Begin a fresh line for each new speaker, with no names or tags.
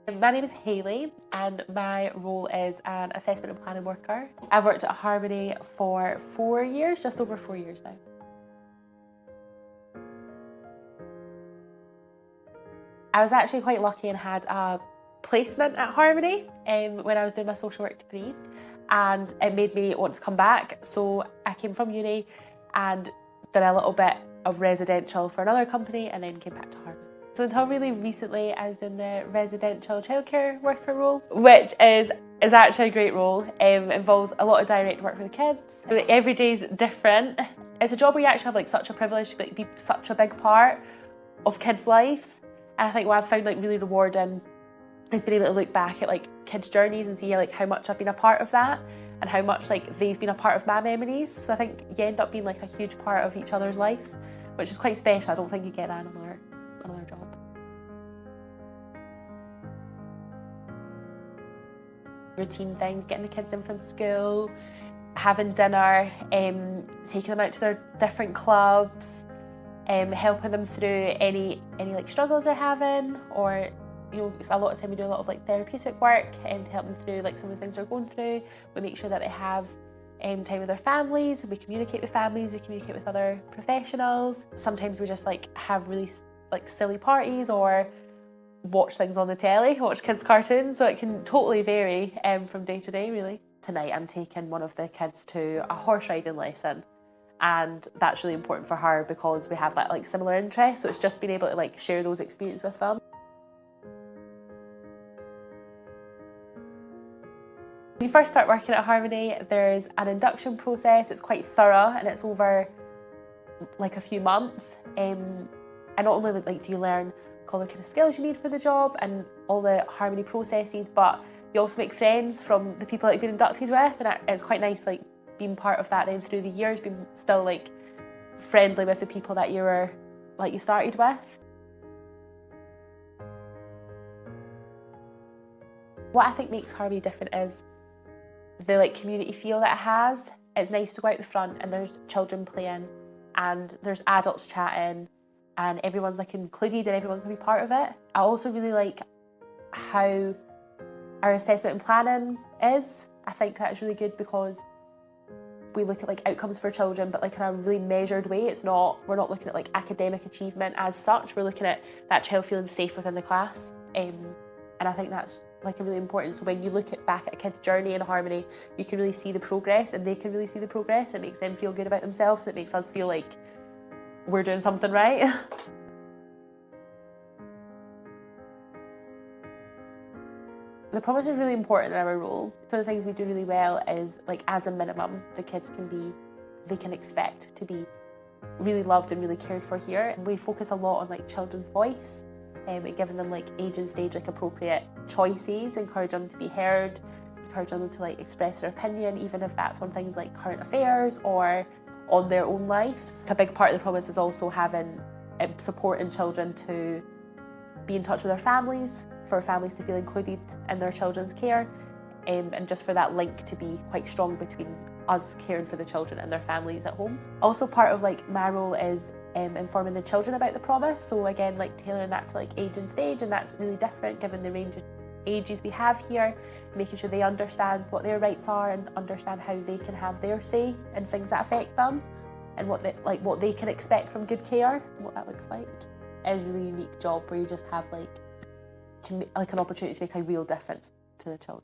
My name is Hayley and my role is an assessment and planning worker. I've worked at Harmony for 4 years, just over 4 years now. I was actually quite lucky and had a placement at Harmony when I was doing my social work degree, and it made me want to come back. So I came from uni and did a little bit of residential for another company and then came back to Harmony. So until really recently, I was in the residential childcare worker role, which is actually a great role. It involves a lot of direct work with the kids. Every day's different. It's a job where you actually have such a privilege to be such a big part of kids' lives. And I think what I've found really rewarding is being able to look back at kids' journeys and see how much I've been a part of that and how much they've been a part of my memories. So I think you end up being a huge part of each other's lives, which is quite special. I don't think you get that in another job. Routine things, getting the kids in from school, having dinner, taking them out to their different clubs, helping them through any struggles they're having, or a lot of time we do a lot of therapeutic work to help them through some of the things they're going through. We make sure that they have time with their families. We communicate with families. We communicate with other professionals. Sometimes we just have really silly parties or watch things on the telly, watch kids' cartoons. So it can totally vary from day to day, really. Tonight I'm taking one of the kids to a horse riding lesson, and that's really important for her because we have that similar interests. So it's just being able to share those experiences with them. When you first start working at Harmony, there's an induction process. It's quite thorough and it's over a few months. And not only do you learn all the kind of skills you need for the job and all the Harmony processes, but you also make friends from the people that you've been inducted with, and it's quite nice being part of that then through the years, being still friendly with the people that you were you started with. What I think makes Harmony different is the community feel that it has. It's nice to go out the front and there's children playing and there's adults chatting and everyone's included and everyone can be part of it. I also really like how our assessment and planning is. I think that's really good because we look at outcomes for children, but in a really measured way. We're not looking at academic achievement as such. We're looking at that child feeling safe within the class, and I think that's really important. So when you look back at a kid's journey in Harmony, you can really see the progress, and they can really see the progress. It makes them feel good about themselves. It makes us feel like we're doing something right. The promise is really important in our role. Some of the things we do really well is, as a minimum, the kids they can expect to be really loved and really cared for here. And we focus a lot on children's voice and giving them age and stage appropriate choices, encourage them to be heard, encourage them to express their opinion, even if that's on things like current affairs or on their own lives. A big part of the promise is also having supporting children to be in touch with their families, for families to feel included in their children's care, and just for that link to be quite strong between us caring for the children and their families at home. Also part of my role is informing the children about the promise. So again, tailoring that to age and stage, and that's really different given the range of ages we have here, making sure they understand what their rights are and understand how they can have their say in things that affect them, and what they can expect from good care and what that looks like. It is a really unique job where you just have an opportunity to make a real difference to the children.